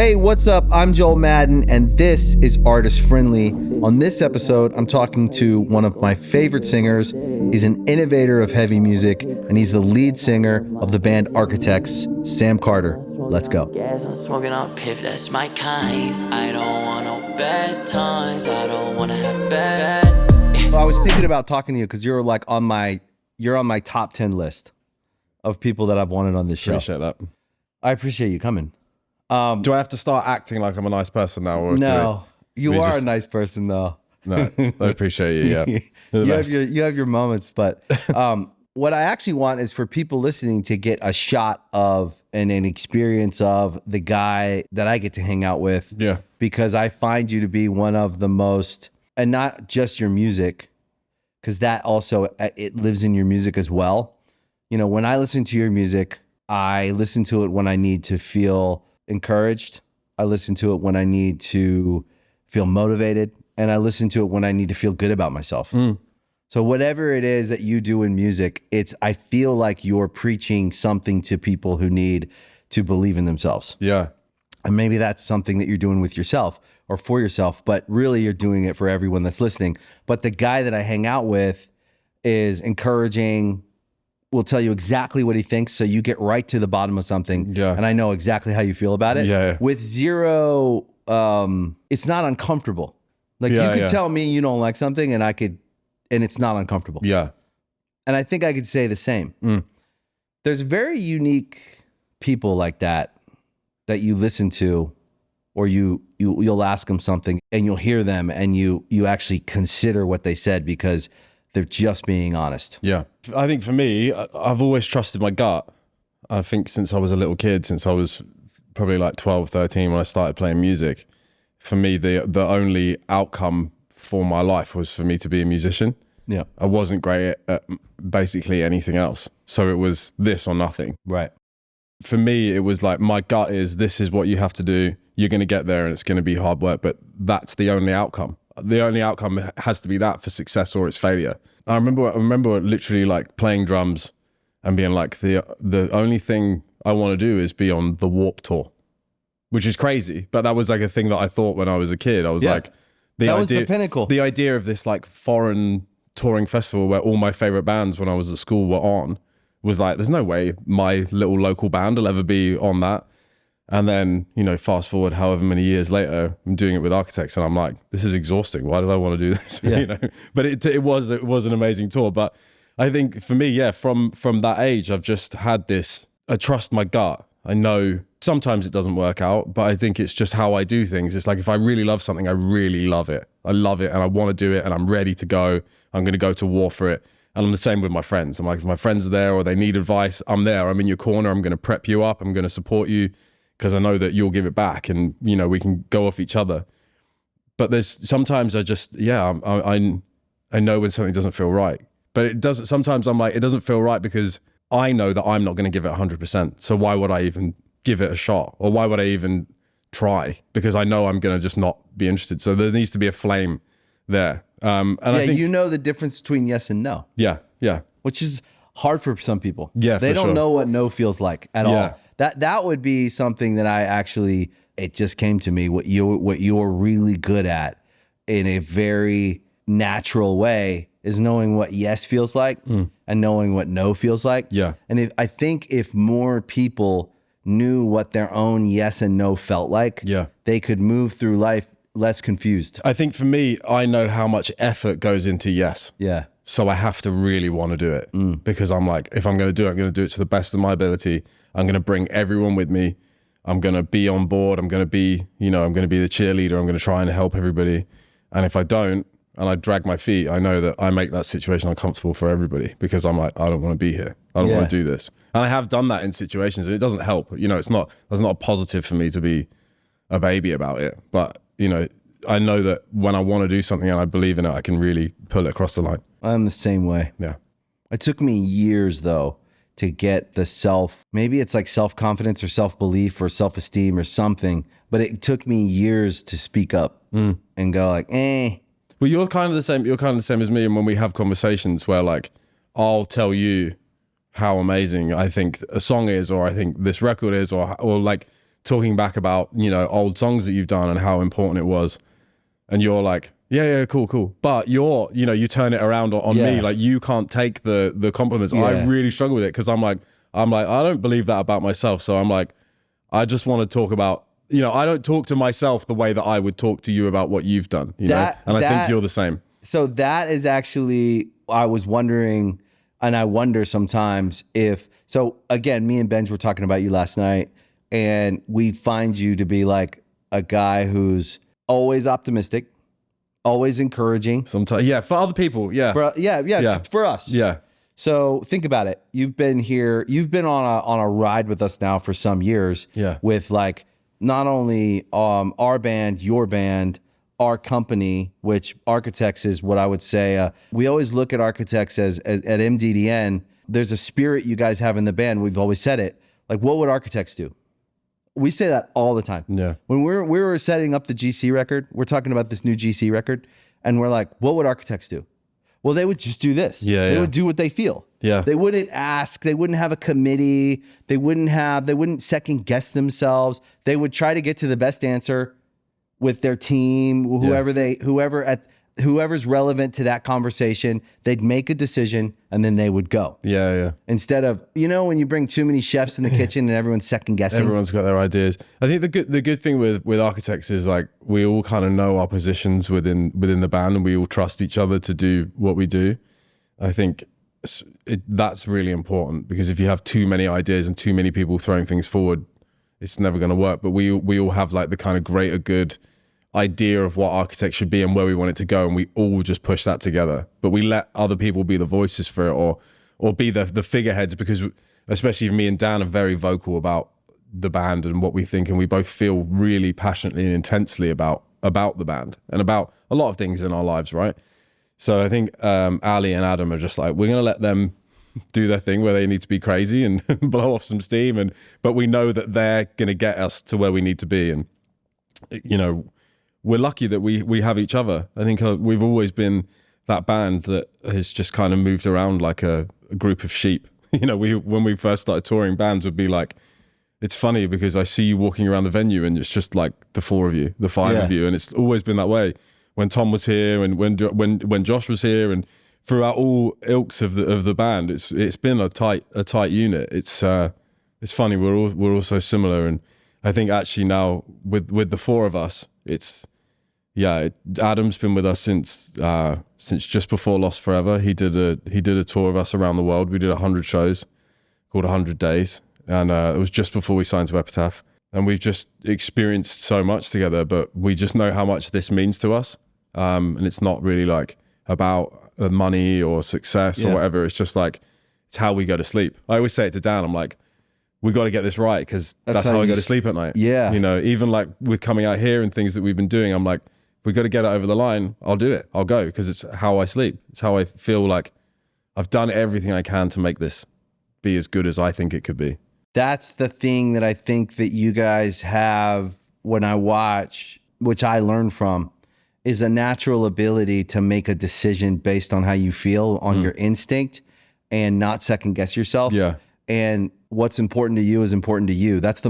Hey, what's up? I'm Joel Madden, and this is Artist Friendly. On this episode, I'm talking to one of my favorite singers. He's an innovator of heavy music, and he's the lead singer of the band Architects, Sam Carter. Let's go. I'm smoking on piff, that's my kind. I don't want no bad times. I don't want to have bad. Well, I was thinking about talking to you because you're like on my top 10 list of people that I've wanted on this show. Appreciate that. I appreciate you coming. Do I have to start acting like I'm a nice person now? Or No, you are a nice person though. No, I appreciate you. Yeah, you have your moments, but what I actually want is for people listening to get a shot of and an experience of the guy that I get to hang out with. Yeah, because I find you to be one of the most, and not just your music, because that also it lives in your music as well. You know, when I listen to your music, I listen to it when I need to feel encouraged. I listen to it when I need to feel motivated, and I listen to it when I need to feel good about myself. So whatever it is that you do in music, I feel like you're preaching something to people who need to believe in themselves. yeah, And maybe that's something that you're doing with yourself or for yourself, but really you're doing it for everyone that's listening. But the guy that I hang out with is encouraging, will tell you exactly what he thinks, so you get right to the bottom of something. Yeah. And I know exactly how you feel about it. Yeah. With zero, it's not uncomfortable. Like Yeah, you could yeah. tell me you don't like something and it's not uncomfortable. yeah. And I think I could say the same. There's very unique people like that you listen to, or you'll ask them something and you'll hear them and you actually consider what they said because they're just being honest. Yeah. I think for me, I've always trusted my gut. I think since I was a little kid, since I was probably like 12, 13 when I started playing music, for me, the only outcome for my life was for me to be a musician. Yeah. I wasn't great at basically anything else. So it was this or nothing. Right. For me, it was like, my gut is, this is what you have to do. You're going to get there and it's going to be hard work, but that's the only outcome. The only outcome has to be that for success or it's failure. I remember literally like playing drums and being like, the only thing I want to do is be on the Warped Tour, which is crazy. But that was like a thing that I thought when I was a kid. I was like, that was the pinnacle. The idea of this like foreign touring festival where all my favorite bands when I was at school were on was like, there's no way my little local band will ever be on that. And then, you know, fast forward however many years later, I'm doing it with Architects and I'm like, this is exhausting. Why did I want to do this? Yeah. You know, but it was an amazing tour. But I think for me, yeah, from that age, I've just had this, I trust my gut. I know sometimes it doesn't work out, but I think it's just how I do things. It's like, if I really love something, I really love it. I love it and I want to do it and I'm ready to go. I'm going to go to war for it. And I'm the same with my friends. I'm like, if my friends are there or they need advice, I'm there. I'm in your corner. I'm going to prep you up. I'm going to support you, because I know that you'll give it back and, you know, we can go off each other. But there's sometimes I just, I know when something doesn't feel right, but it doesn't, sometimes I'm like, it doesn't feel right because I know that I'm not going to give it 100%. So why would I even give it a shot? Or why would I even try? Because I know I'm going to just not be interested. So there needs to be a flame there. And I think, you know the difference between yes and no. Yeah. Which is hard for some people. Yeah, they for don't sure. know what no feels like at Yeah. all. That would be something that I actually, it just came to me, what you're really good at in a very natural way is knowing what yes feels like and knowing what no feels like. Yeah. And I think if more people knew what their own yes and no felt like, Yeah. they could move through life less confused. I think for me, I know how much effort goes into yes. Yeah. So I have to really want to do it because I'm like, if I'm going to do it, I'm going to do it to the best of my ability. I'm going to bring everyone with me. I'm going to be on board. I'm going to be, I'm going to be the cheerleader. I'm going to try and help everybody. And if I don't, and I drag my feet, I know that I make that situation uncomfortable for everybody because I'm like, I don't want to be here. I don't want to do this. And I have done that in situations and it doesn't help. That's not a positive for me to be a baby about it. But, I know that when I want to do something and I believe in it, I can really pull it across the line. I'm the same way. Yeah. It took me years though to get the maybe it's like self-confidence or self-belief or self-esteem or something, but it took me years to speak up and go like, Well, you're kind of the same. You're kind of the same as me. And when we have conversations where like, I'll tell you how amazing I think a song is, or I think this record is, or like talking back about, old songs that you've done and how important it was. And you're like, yeah, cool. But you turn it around on me. Like, you can't take the compliments. Yeah. I really struggle with it because I'm like, I don't believe that about myself. So I'm like, I just want to talk about, I don't talk to myself the way that I would talk to you about what you've done, and I think you're the same. So that is actually, I was wondering, and I wonder sometimes so again, me and Benj were talking about you last night, and we find you to be like a guy who's always optimistic, always encouraging. Sometimes, yeah, for other people, yeah. For us. Yeah. So think about it. You've been on a ride with us now for some years. Yeah. With like not only our band, your band, our company, which Architects is what I would say. We always look at Architects as at MDDN. There's a spirit you guys have in the band. We've always said it. Like, what would Architects do? We say that all the time. Yeah. When we were setting up the GC record, we're talking about this new GC record, and we're like, what would Architects do? Well, they would just do this. They would do what they feel. Yeah. They wouldn't ask. They wouldn't have a committee. They wouldn't second guess themselves. They would try to get to the best answer with their team, whoever's relevant to that conversation. They'd make a decision and then they would go. Yeah. Instead of, when you bring too many chefs in the kitchen and everyone's second guessing. Everyone's got their ideas. I think the good thing with Architects is like we all kind of know our positions within the band, and we all trust each other to do what we do. I think that's really important, because if you have too many ideas and too many people throwing things forward, it's never going to work. But we all have like the kind of greater good idea of what Architects should be and where we want it to go, and we all just push that together. But we let other people be the voices for it, or be the figureheads, because especially me and Dan are very vocal about the band and what we think, and we both feel really passionately and intensely about the band and about a lot of things in our lives, right? So I think Ali and Adam are just like, we're gonna let them do their thing where they need to be crazy and blow off some steam, but we know that they're gonna get us to where we need to be. And we're lucky that we have each other. I think we've always been that band that has just kind of moved around like a group of sheep. When we first started touring, bands would be like, it's funny because I see you walking around the venue and it's just like the four of you, the five of you. And it's always been that way. When Tom was here and when Josh was here, and throughout all ilks of the band, it's been a tight unit. It's funny. We're all so similar. And I think actually now with the four of us, Adam's been with us since just before Lost Forever. He did a tour of us around the world. We did 100 shows called 100 Days, and it was just before we signed to Epitaph. And we've just experienced so much together, but we just know how much this means to us. And it's not really like about money or success or whatever. It's just like, it's how we go to sleep. I always say it to Dan. I'm like, we got to get this right, because that's how I go to sleep at night. Yeah. Even like with coming out here and things that we've been doing, I'm like, we got to get it over the line. I'll do it. I'll go, because it's how I sleep. It's how I feel like I've done everything I can to make this be as good as I think it could be. That's the thing that I think that you guys have when I watch, which I learn from, is a natural ability to make a decision based on how you feel, on your instinct, and not second guess yourself. Yeah. And what's important to you is important to you. That's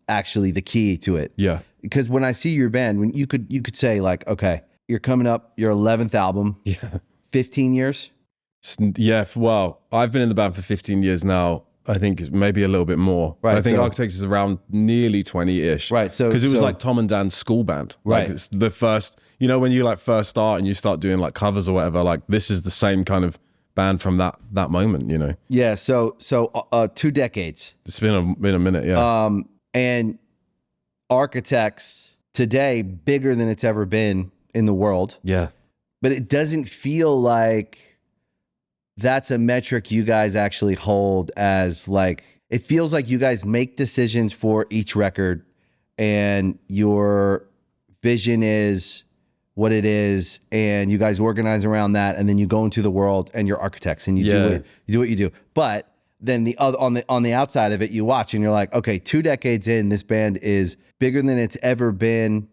actually the key to it. Yeah. Because when I see your band, when you could say like, okay, you're coming up your 11th album. Yeah. 15 years. Yeah. Well, I've been in the band for 15 years now. I think maybe a little bit more. Right. I think Architects is around nearly 20-ish. Right. So because it was like Tom and Dan's school band. Right. Like it's the first, when you like first start and you start doing like covers or whatever, like this is the same kind of band from that moment, Yeah. So 2 decades. It's been a minute. Yeah. And Architects today, bigger than it's ever been in the world. Yeah. But it doesn't feel like that's a metric you guys actually hold as like, it feels like you guys make decisions for each record and your vision is what it is, and you guys organize around that, and then you go into the world and you're Architects and you do what you do. But then the other on the outside of it, you watch and you're like, okay, 2 decades in, this band is bigger than it's ever been,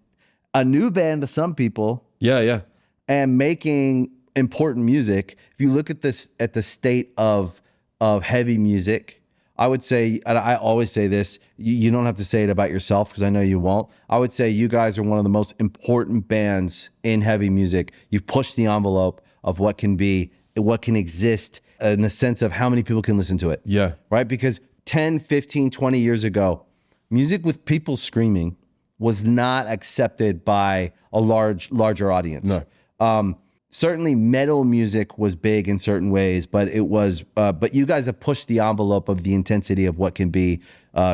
a new band to some people. Yeah. And making important music. If you look at the state of heavy music, I would say, and I always say this, you don't have to say it about yourself because I know you won't. I would say you guys are one of the most important bands in heavy music. You've pushed the envelope of what can be, what can exist in the sense of how many people can listen to it. Yeah. Right? Because 10, 15, 20 years ago, music with people screaming was not accepted by a larger audience. No. Certainly metal music was big in certain ways, but it was, but you guys have pushed the envelope of the intensity of what can be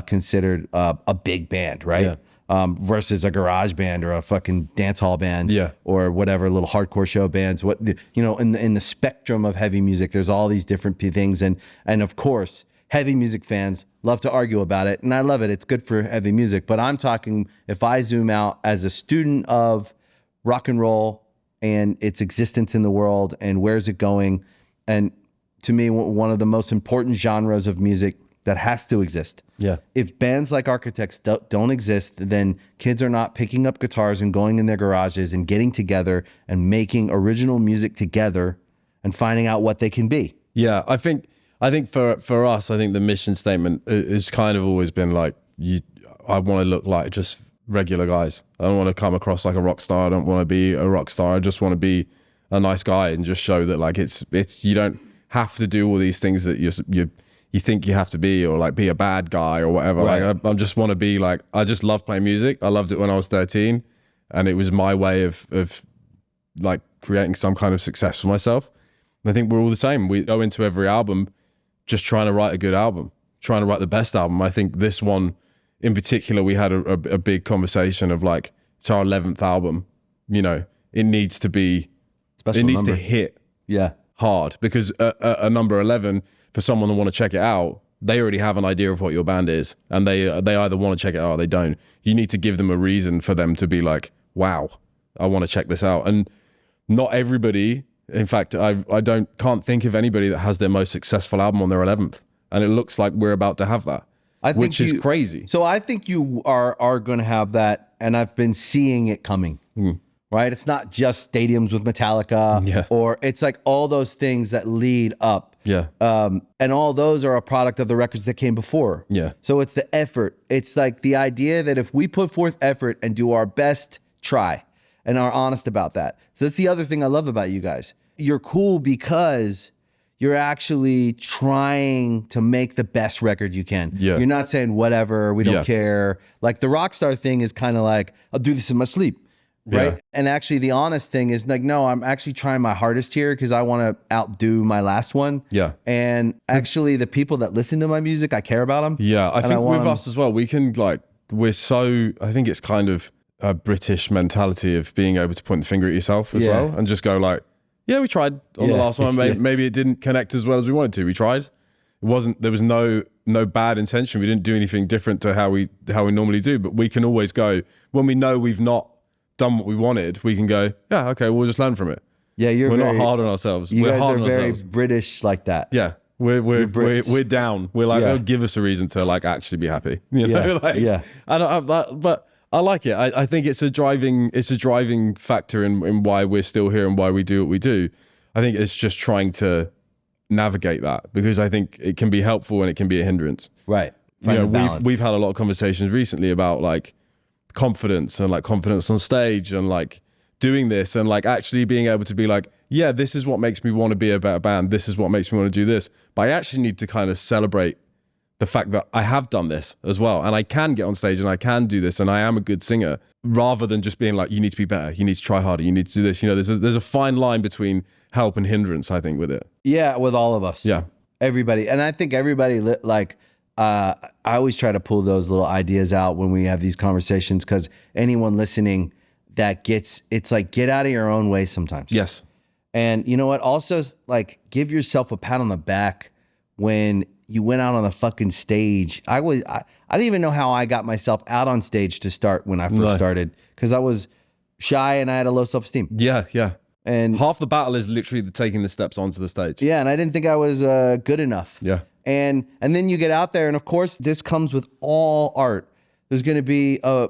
considered a big band, right? Yeah. Versus a garage band or a fucking dance hall band, Yeah. or whatever little hardcore show bands. What, you know, in the spectrum of heavy music, there's all these different things, and of course, heavy music fans love to argue about it, and I love it. It's good for heavy music, but I'm talking, if I zoom out as a student of rock and roll and its existence in the world and where's it going, and to me, one of the most important genres of music that has to exist. Yeah. If bands like Architects don't exist, then kids are not picking up guitars and going in their garages and getting together and making original music together and finding out what they can be. Yeah, I think for us, I think the mission statement has kind of always been like, I want to look like just regular guys. I don't want to come across like a rock star. I don't want to be a rock star. I just want to be a nice guy and just show that like it's you don't have to do all these things that you think you have to be, or like be a bad guy or whatever. Right. Like I just want to be like, I just love playing music. I loved it when I was 13, and it was my way of like creating some kind of success for myself. And I think we're all the same. We go into every album just trying to write a good album, trying to write the best album. I think this one in particular, we had a big conversation of like, it's our 11th album, you know, it needs to be, Special it needs number. to hit Yeah. hard, because a number 11, for someone to want to check it out, they already have an idea of what your band is, and they either want to check it out or they don't. You need to give them a reason for them to be like, wow, I want to check this out. And not everybody, in fact, I can't think of anybody that has their most successful album on their 11th. And it looks like we're about to have that, which is crazy. So I think you are going to have that, and I've been seeing it coming. Right? It's not just stadiums with Metallica, Yeah. or it's like all those things that lead up. Yeah. And all those are a product of the records that came before. Yeah. So it's the effort. It's like the idea that if we put forth effort and do our best try and are honest about that. So that's the other thing I love about you guys. You're cool because you're actually trying to make the best record you can. Yeah. You're not saying whatever, we don't Yeah. care. Like the rock star thing is kind of like, I'll do this in my sleep. Right. Yeah. And actually the honest thing is like, no, I'm actually trying my hardest here because I want to outdo my last one. Yeah. And actually the people that listen to my music, I care about them. Yeah, I think want with 'em- us as well, we can like, I think it's kind of a British mentality of being able to point the finger at yourself as Yeah. well, and just go like, yeah, we tried on the Yeah. last one. Maybe it didn't connect as well as we wanted to. We tried. There was no bad intention. We didn't do anything different to how we normally do, but we can always go, when we know we've not done what we wanted, we can go, yeah, okay, we'll just learn from it. Yeah, We're not hard on ourselves. You We're guys hard are on very ourselves. British like that. Yeah. We're Brits. down. We're like, Yeah. oh, give us a reason to like actually be happy. You know, Yeah, like, yeah. but I like it. I think it's a driving factor in why we're still here and why we do what we do. I think it's just trying to navigate that, because I think it can be helpful and it can be a hindrance. Right. You Find know, a balance. we've had a lot of conversations recently about like confidence and like confidence on stage and like doing this and like actually being able to be like, yeah, this is what makes me want to be a better band. This is what makes me want to do this. But I actually need to kind of celebrate the fact that I have done this as well. And I can get on stage and I can do this and I am a good singer, rather than just being like, you need to be better. You need to try harder. You need to do this. You know, there's a fine line between help and hindrance, I think, with it. Yeah, with all of us. Yeah. Everybody. And I think everybody I always try to pull those little ideas out when we have these conversations, because anyone listening that it's like, get out of your own way sometimes. Yes. And you know what? Also, like, give yourself a pat on the back when you went out on the fucking stage. I didn't even know how I got myself out on stage to start when I first started, because I was shy and I had a low self-esteem. Yeah, yeah. And half the battle is literally taking the steps onto the stage. yeah, and I didn't think I was good enough. Yeah. And then you get out there, and of course, this comes with all art. There's going to be a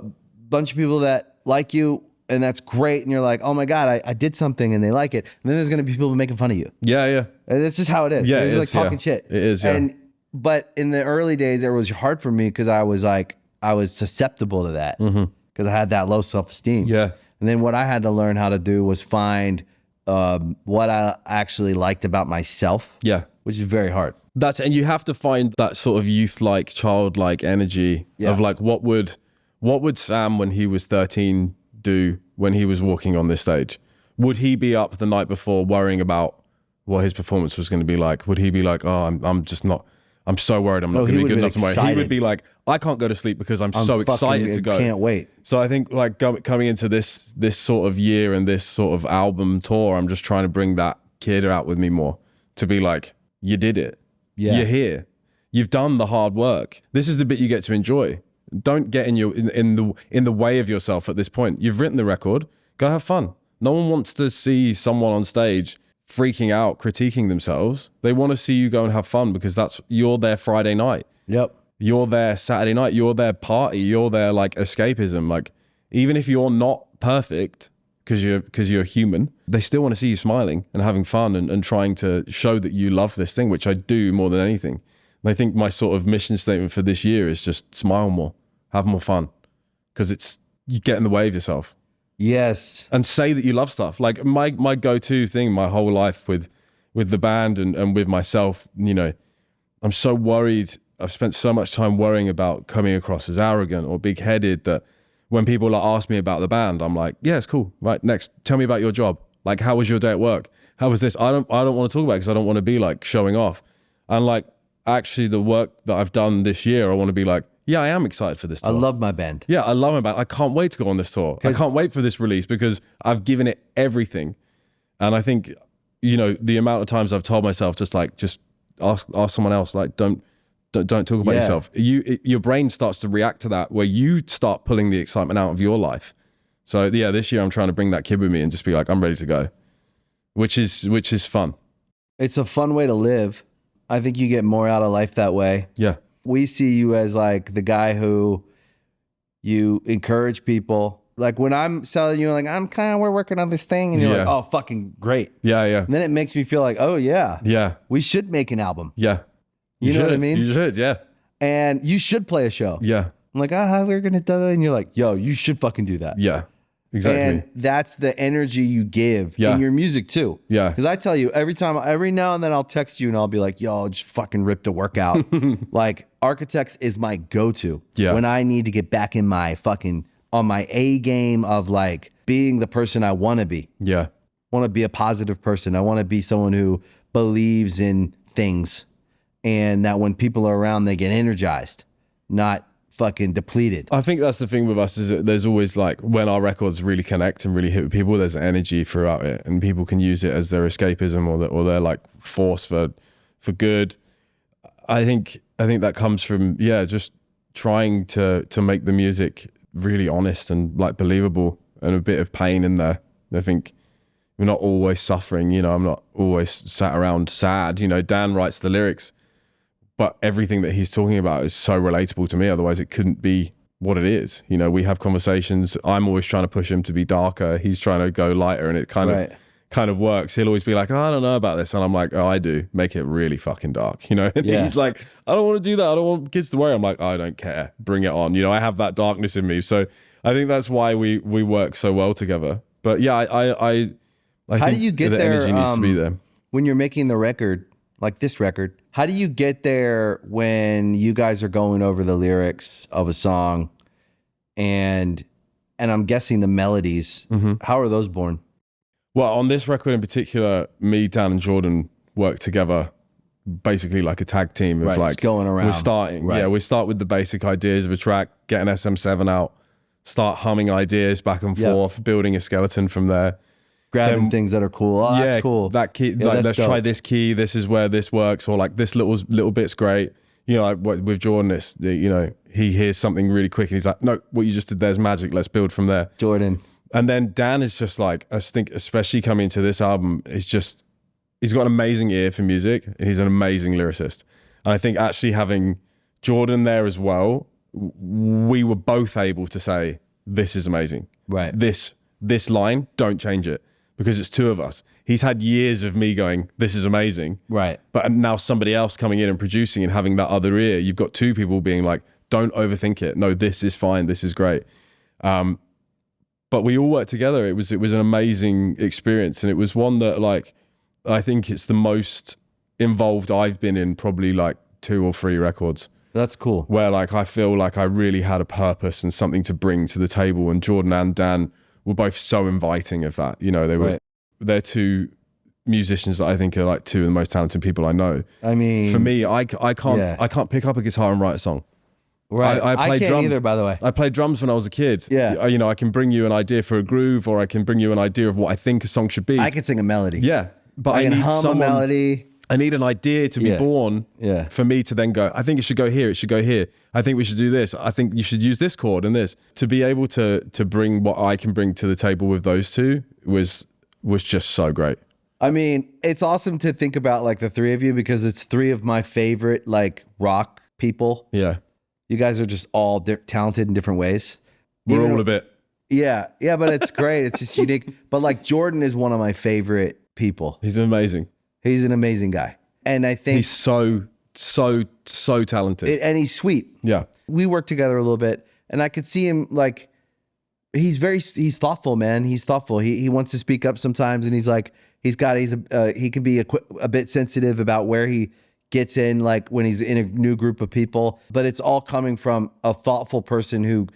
bunch of people that like you, and that's great. And you're like, oh my God, I did something, and they like it. And then there's going to be people making fun of you. Yeah, yeah. And that's just how it is. Yeah, It's it like is, yeah. talking shit. It is, yeah. And But in the early days, it was hard for me because I was susceptible to that because I had that low self-esteem. Yeah. And then what I had to learn how to do was find what I actually liked about myself. Yeah. Which is very hard. And you have to find that sort of youth-like, childlike energy of like, what would Sam when he was 13 do when he was walking on this stage? Would he be up the night before worrying about what his performance was going to be like? Would he be like, oh, I'm so worried I'm not going to be good enough tomorrow? He would be like, I can't go to sleep because I'm so excited to go. Can't wait. So I think like coming into this sort of year and this sort of album tour, I'm just trying to bring that kid out with me more to be like, you did it. Yeah. You're here. You've done the hard work. This is the bit you get to enjoy. Don't get in the way of yourself at this point. You've written the record. Go have fun. No one wants to see someone on stage freaking out, critiquing themselves. They want to see you go and have fun because you're there Friday night. Yep. You're there Saturday night. You're there party. You're there like escapism. Like even if you're not perfect because you're human, they still want to see you smiling and having fun and trying to show that you love this thing, which I do more than anything. And I think my sort of mission statement for this year is just smile more, have more fun, because you get in the way of yourself. Yes. And say that you love stuff. Like my go-to thing my whole life with the band and with myself, you know, I'm so worried. I've spent so much time worrying about coming across as arrogant or big-headed that when people like ask me about the band, I'm like, yeah, it's cool. Right, next, tell me about your job. Like, how was your day at work? How was this? I don't want to talk about it because I don't want to be like showing off. And like, actually the work that I've done this year, I want to be like, yeah, I am excited for this tour. I love my band. Yeah, I love my band. I can't wait to go on this tour. I can't wait for this release because I've given it everything. And I think, you know, the amount of times I've told myself, just ask someone else, like, don't talk about yourself. Your brain starts to react to that where you start pulling the excitement out of your life. So yeah, this year I'm trying to bring that kid with me and just be like, I'm ready to go, which is fun. It's a fun way to live. I think you get more out of life that way. Yeah. We see you as like the guy who you encourage people. Like when I'm selling you, like, we're working on this thing. And you're like, oh, fucking great. Yeah, yeah. And then it makes me feel like, oh yeah. Yeah. We should make an album. Yeah. You know what I mean? You should, yeah. And you should play a show. Yeah. I'm like, how we're going to do it? And you're like, yo, you should fucking do that. Yeah, exactly. And that's the energy you give in your music too. Yeah. Because I tell you, every now and then I'll text you and I'll be like, yo, just fucking ripped a workout. Like Architects is my go-to. Yeah. When I need to get back in my on my A game of like being the person I want to be. Yeah. I want to be a positive person. I want to be someone who believes in things. And that when people are around, they get energized, not fucking depleted. I think that's the thing with us is that there's always like when our records really connect and really hit with people, there's energy throughout it and people can use it as their escapism or their like force for good. I think that comes from, just trying to make the music really honest and like believable and a bit of pain in there. I think we're not always suffering, you know, I'm not always sat around sad, you know, Dan writes the lyrics, but everything that he's talking about is so relatable to me. Otherwise it couldn't be what it is. You know, we have conversations. I'm always trying to push him to be darker. He's trying to go lighter and it kind of works. He'll always be like, oh, I don't know about this. And I'm like, oh, I do. Make it really fucking dark, you know? And he's like, I don't want to do that. I don't want kids to worry. I'm like, oh, I don't care. Bring it on. You know, I have that darkness in me. So I think that's why we work so well together. But yeah, I how think do you get the there, energy needs to be there. When you're making the record, like this record, how do you get there when you guys are going over the lyrics of a song and I'm guessing the melodies, how are those born? Well, on this record in particular, me, Dan, and Jordan work together basically like a tag team of like going around. We're starting. Yeah, we start with the basic ideas of a track, get an SM7 out, start humming ideas back and forth, building a skeleton from there. Grabbing things that are cool. Oh, that's cool. That key, like, let's try this key. This is where this works, or like this little bit's great. You know, like with Jordan, you know, he hears something really quick and he's like, no, what you just did there's magic. Let's build from there. Jordan. And then Dan is just like, I think, especially coming into this album, he's got an amazing ear for music and he's an amazing lyricist. And I think actually having Jordan there as well, we were both able to say, this is amazing. Right. This line, don't change it. because it's two of us. He's had years of me going, this is amazing. Right. But now somebody else coming in and producing and having that other ear, you've got two people being like, don't overthink it. No, this is fine. This is great. But we all worked together. It was an amazing experience. And it was one that, like, I think it's the most involved I've been in probably like 2 or 3 records. That's cool. Where like I feel like I really had a purpose and something to bring to the table. And Jordan and Dan were both so inviting of that. You know, they're two musicians that I think are like 2 of the most talented people I know. I mean, for me, I can't pick up a guitar and write a song. Right. I played can't drums either, by the way. I played drums when I was a kid. Yeah. You know, I can bring you an idea for a groove, or I can bring you an idea of what I think a song should be. I can sing a melody. Yeah. But I can need hum a melody. I need an idea to be born for me to then go, I think it should go here, it should go here. I think we should do this. I think you should use this chord and this. To be able to bring what I can bring to the table with those two was just so great. I mean, it's awesome to think about like the 3 of you, because it's 3 of my favorite like rock people. Yeah. You guys are just all talented in different ways. We're all a bit. Yeah, but it's great. It's just unique. But like Jordan is one of my favorite people. He's amazing. He's an amazing guy. And I think he's so talented. And he's sweet. Yeah. We worked together a little bit, and I could see him like, he's thoughtful, man. He's thoughtful. He wants to speak up sometimes, and he's like, he can be a bit sensitive about where he gets in, like when he's in a new group of people, but it's all coming from a thoughtful person who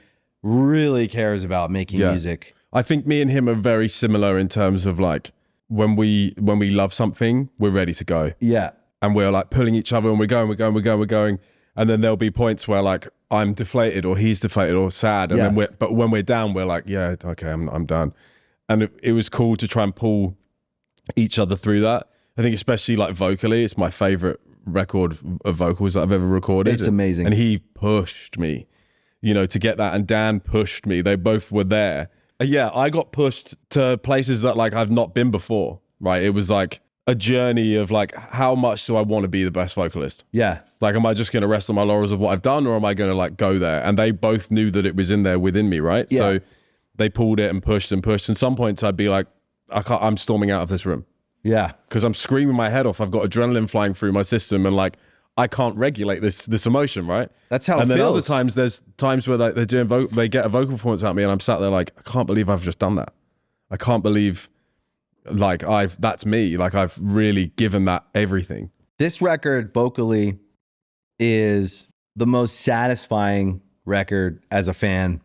really cares about making music. I think me and him are very similar in terms of like, when we love something, we're ready to go. Yeah. And we're like pulling each other, and we're going. And then there'll be points where like I'm deflated or he's deflated or sad. And then but when we're down, we're like, yeah, okay, I'm done. And it was cool to try and pull each other through that. I think especially like vocally, it's my favorite record of vocals that I've ever recorded. It's amazing. And he pushed me, you know, to get that. And Dan pushed me. They both were there. Yeah, I got pushed to places that like I've not been before, right? It was like a journey of like, how much do I want to be the best vocalist? Yeah. Like, am I just going to rest on my laurels of what I've done, or am I going to like go there? And they both knew that it was in there within me, right? Yeah. So they pulled it and pushed and pushed. And some points I'd be like, I'm storming out of this room. Yeah. Because I'm screaming my head off. I've got adrenaline flying through my system, and like, I can't regulate this emotion, right? That's how it feels. And then other times, there's times where they're doing they get a vocal performance out of me, and I'm sat there like, I can't believe I've just done that. I can't believe like that's me. Like I've really given that everything. This record vocally is the most satisfying record as a fan.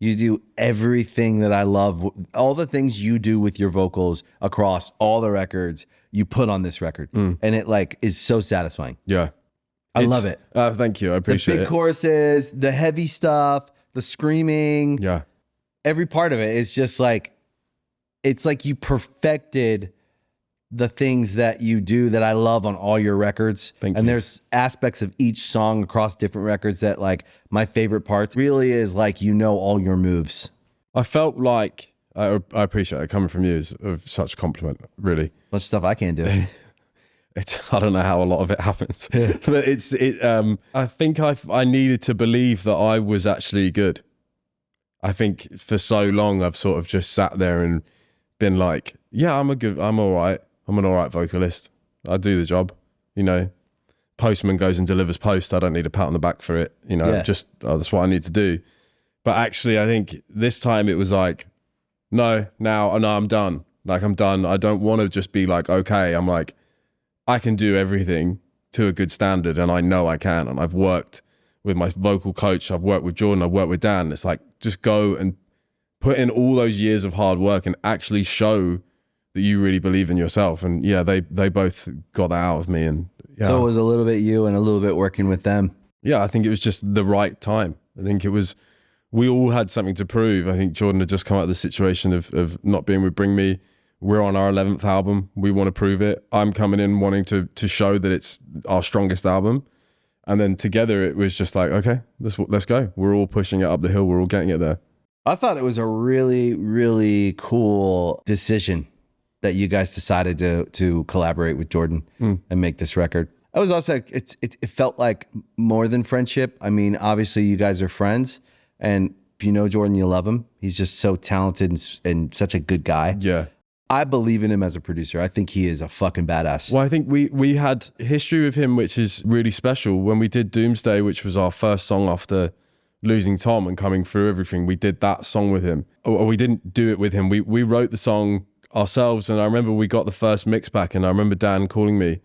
You do everything that I love. All the things you do with your vocals across all the records, you put on this record. And it like is so satisfying. Yeah. I love it. Thank you. I appreciate it. The big choruses, the heavy stuff, the screaming. Yeah. Every part of it is just like, it's like you perfected the things that you do that I love on all your records. Thank you. And there's aspects of each song across different records that like my favorite parts really is like, you know, all your moves. I felt like, I appreciate it coming from you is such a compliment, really. Much stuff I can't do. I don't know how a lot of it happens, but I think I needed to believe that I was actually good. I think for so long I've sort of just sat there and been like, yeah, I'm all right. I'm an all right vocalist. I do the job, you know. Postman goes and delivers post. I don't need a pat on the back for it, you know. That's what I need to do. But actually, I think this time it was like, no, I'm done. Like I'm done. I don't want to just be like, okay. I'm like, I can do everything to a good standard, and I know I can. And I've worked with my vocal coach. I've worked with Jordan. I've worked with Dan. It's like, just go and put in all those years of hard work and actually show that you really believe in yourself. And yeah, they both got that out of me. And yeah. So it was a little bit you and a little bit working with them. Yeah, I think it was just the right time. I think it was, we all had something to prove. I think Jordan had just come out of the situation of not being with Bring Me. We're on our 11th album. We want to prove it. I'm coming in wanting to show that it's our strongest album. And then together it was just like, okay, let's go. We're all pushing it up the hill. We're all getting it there. I thought it was a really, really cool decision that you guys decided to collaborate with Jordan and make this record. I was also, it felt like more than friendship. I mean, obviously you guys are friends, and if you know Jordan, you love him. He's just so talented and such a good guy. Yeah. I believe in him as a producer. I think he is a fucking badass. Well, I think we had history with him, which is really special. When we did Doomsday, which was our first song after losing Tom and coming through everything, we did that song with him. Or we didn't do it with him. We wrote the song ourselves, and I remember we got the first mix back, and I remember Dan calling me,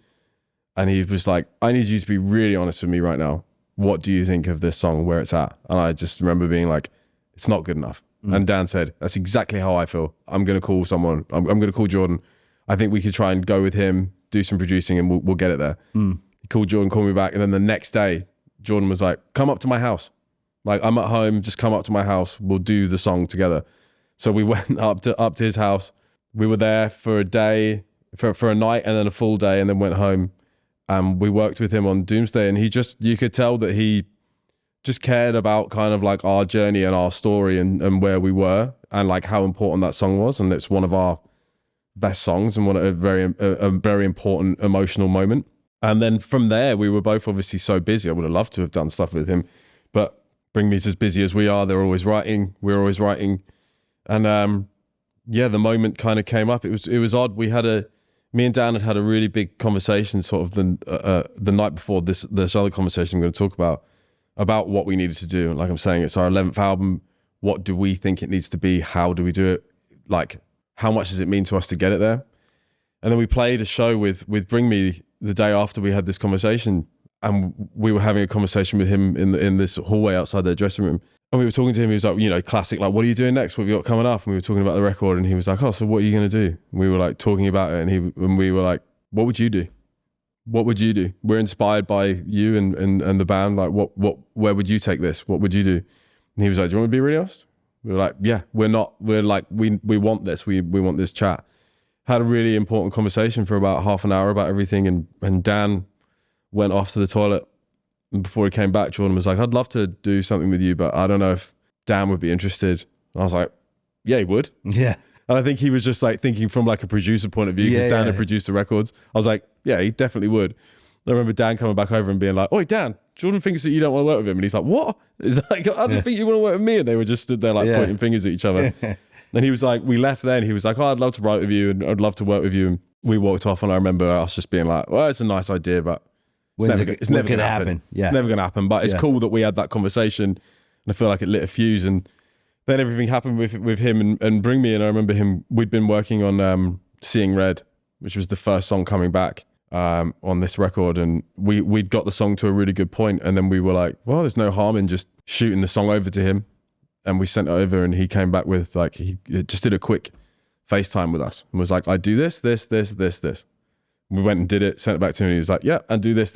and he was like, I need you to be really honest with me right now. What do you think of this song, where it's at? And I just remember being like, it's not good enough. And Dan said, that's exactly how I feel. I'm going to call someone. I'm going to call Jordan. I think we could try and go with him, do some producing, and we'll get it there. He called Jordan, called me back. And then the next day, Jordan was like, come up to my house. Like, I'm at home, just come up to my house. We'll do the song together. So we went up to his house. We were there for a day, for a night, and then a full day, and then went home. We worked with him on Doomsday, and you could tell that he just cared about kind of like our journey and our story and where we were and like how important that song was. And it's one of our best songs and a very important emotional moment. And then from there, we were both obviously so busy. I would have loved to have done stuff with him, but Bring Me's as busy as we are. They're always writing. We're always writing. And yeah, the moment kind of came up. It was odd. Me and Dan had a really big conversation sort of the night before this other conversation I'm going to talk about what we needed to do. Like I'm saying, it's our 11th album. What do we think it needs to be? How do we do it? Like, how much does it mean to us to get it there? And then we played a show with Bring Me the day after we had this conversation, and we were having a conversation with him in this hallway outside their dressing room. And we were talking to him. He was like, classic, like, what are you doing next? What have you got coming up? And we were talking about the record, and he was like, oh, so what are you going to do? And we were like talking about it, and we were like, what would you do? What would you do? We're inspired by you and the band. Like, where would you take this? What would you do? And he was like, do you want me to be really honest? We were like, yeah, we're like, we want this. We want this chat. Had a really important conversation for about half an hour about everything. And Dan went off to the toilet. And before he came back, Jordan was like, I'd love to do something with you, but I don't know if Dan would be interested. And I was like, yeah, he would. Yeah. And I think he was just like thinking from like a producer point of view, because Dan had produced the records. I was like, yeah, he definitely would. I remember Dan coming back over and being like, oi, Dan, Jordan thinks that you don't want to work with him. And he's like, what? It's like, I don't think you want to work with me. And they were just stood there like pointing fingers at each other. And he was like, we left then. He was like, oh, I'd love to write with you and I'd love to work with you. And we walked off, and I remember us just being like, well, it's a nice idea, but it's never going to happen. Yeah. It's never going to happen. But it's cool that we had that conversation, and I feel like it lit a fuse. And then everything happened with him and Bring Me. And I remember we'd been working on Seeing Red, which was the first song coming back on this record. And we'd got the song to a really good point. And then we were like, well, there's no harm in just shooting the song over to him. And we sent it over, and he came back with like, he just did a quick FaceTime with us and was like, I do this. We went and did it, sent it back to him, and he was like, yeah, and do this.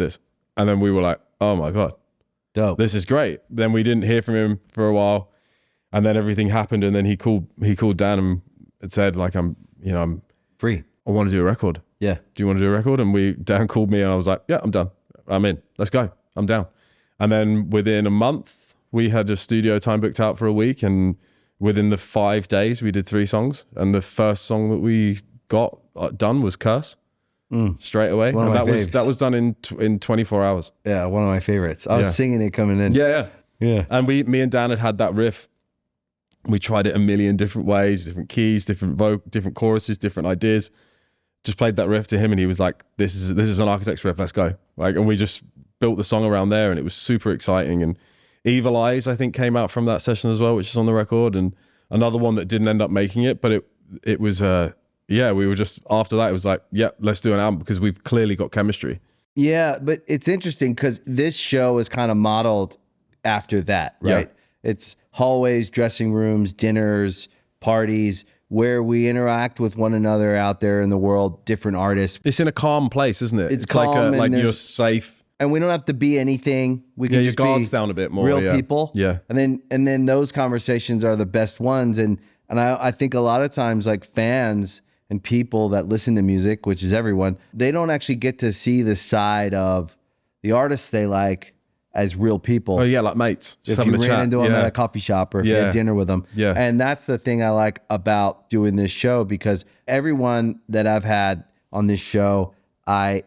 And then we were like, oh my God, dope. This is great. Then we didn't hear from him for a while, and then everything happened, and then he called Dan and said, like, I'm free. I want to do a record. Yeah. Do you want to do a record? And Dan called me, and I was like, yeah, I'm done. I'm in. Let's go. I'm down. And then within a month, we had a studio time booked out for a week, and within the 5 days, we did 3 songs. And the first song that we got done was Curse. Straight away. And that was done in 24 hours. Yeah, one of my favorites. I was singing it coming in. Yeah. And me and Dan had that riff. We tried it a million different ways, different keys, different choruses, different ideas. Just played that riff to him, and he was like, this is an Architect's riff, let's go. Like, and we just built the song around there, and it was super exciting. And Evil Eyes, I think, came out from that session as well, which is on the record, and another one that didn't end up making it, but it was we were just, after that, it was like, yeah, let's do an album, because we've clearly got chemistry. Yeah, but it's interesting because this show is kind of modeled after that, right? Yeah. It's hallways, dressing rooms, dinners, parties, where we interact with one another out there in the world, different artists. It's in a calm place, isn't it? It's calm, like you're safe. And we don't have to be anything. We can just your guard's be down a bit more, real people. Yeah. And then those conversations are the best ones. And I think a lot of times, like, fans and people that listen to music, which is everyone, they don't actually get to see the side of the artists they like as real people. Oh yeah, like mates. If you ran into them at a coffee shop, or if you had dinner with them. Yeah. And that's the thing I like about doing this show, because everyone that I've had on this show, I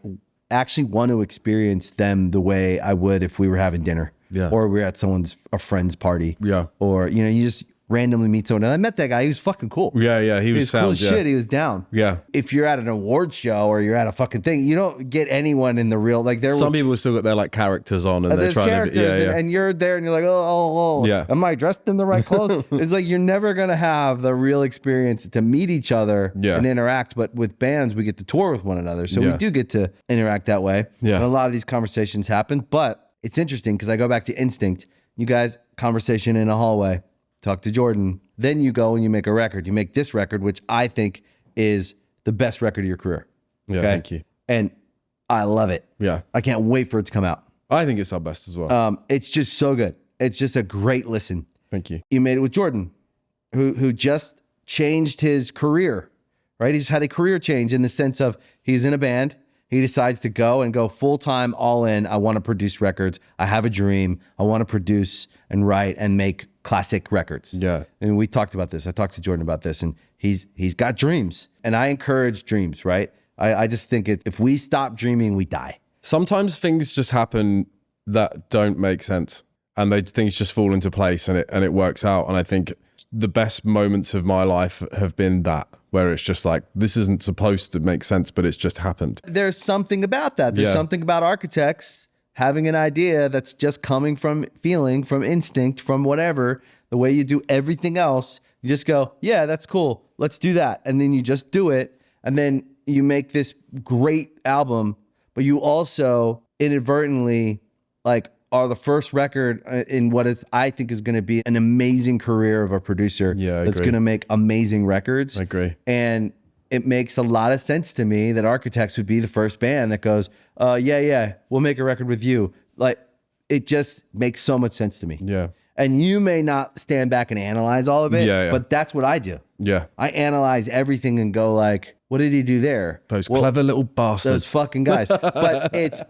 actually want to experience them the way I would if we were having dinner. Yeah. Or we're at a friend's party. Yeah. Or, you randomly meet someone. And I met that guy. He was fucking cool. Yeah. He was cool sound, as shit. He was down. Yeah. If you're at an award show or you're at a fucking thing, you don't get anyone in the real, like there Some people still got their like characters on and they're there's trying characters to, and you're there and you're like, oh, Yeah. am I dressed in the right clothes? It's like you're never going to have the real experience to meet each other and interact. But with bands, we get to tour with one another. So we do get to interact that way. Yeah. And a lot of these conversations happen. But it's interesting because I go back to Instinct. You guys, conversation in a hallway, talk to Jordan. Then you go and you make a record. You make this record, which I think is the best record of your career. Yeah, thank you. And I love it. Yeah. I can't wait for it to come out. I think it's our best as well. It's just so good. It's just a great listen. Thank you. You made it with Jordan, who just changed his career, right? He's had a career change in the sense of he's in a band. He decides to go full-time, all in. I want to produce records. I have a dream. I want to produce and write and make classic records. Yeah. And we talked about this. I talked to Jordan about this, and he's got dreams. And I encourage dreams, right? I just think if we stop dreaming, we die. Sometimes things just happen that don't make sense and things just fall into place and it works out. And I think the best moments of my life have been that, where it's just like, this isn't supposed to make sense, but it's just happened. There's something about that. There's something about architects having an idea that's just coming from feeling, from instinct, from whatever, the way you do everything else. You just go, yeah, that's cool. Let's do that. And then you just do it. And then you make this great album, but you also inadvertently like are the first record in what is, I think, is going to be an amazing career of a producer that's going to make amazing records. I agree. And it makes a lot of sense to me that Architects would be the first band that goes, yeah, we'll make a record with you. Like, it just makes so much sense to me. Yeah. And you may not stand back and analyze all of it, but that's what I do. Yeah. I analyze everything and go like, what did he do there? Those clever little bastards. Those fucking guys. But it's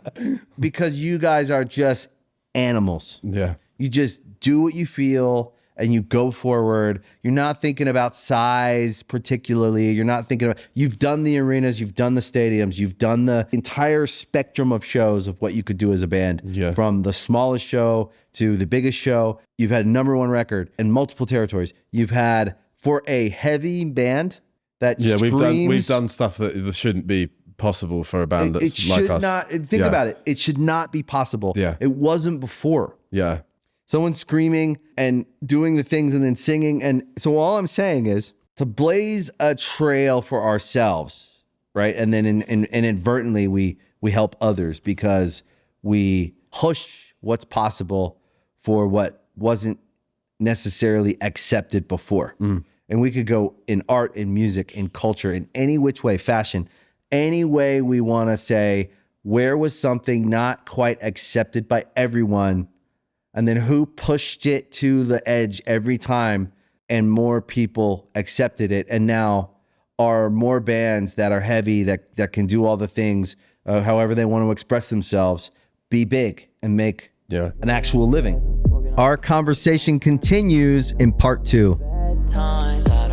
because you guys are just animals. Yeah. You just do what you feel and you go forward. You're not thinking about size particularly. You're not thinking about, you've done the arenas, you've done the stadiums, you've done the entire spectrum of shows of what you could do as a band. Yeah. From the smallest show to the biggest show. You've had a #1 record in multiple territories. You've had, for a heavy band that screams, we've done stuff that shouldn't be possible for a band that's like us. Think about it. It should not be possible. Yeah. It wasn't before. Yeah. Someone screaming and doing the things and then singing. And so all I'm saying is to blaze a trail for ourselves, right? And then inadvertently we help others because we push what's possible for what wasn't necessarily accepted before. And we could go in art, in music, in culture, in any which way, fashion, any way we want to say, where was something not quite accepted by everyone? And then who pushed it to the edge every time and more people accepted it. And now are more bands that are heavy, that can do all the things, however they want to express themselves, be big and make an actual living. Our conversation continues in part 2. Times I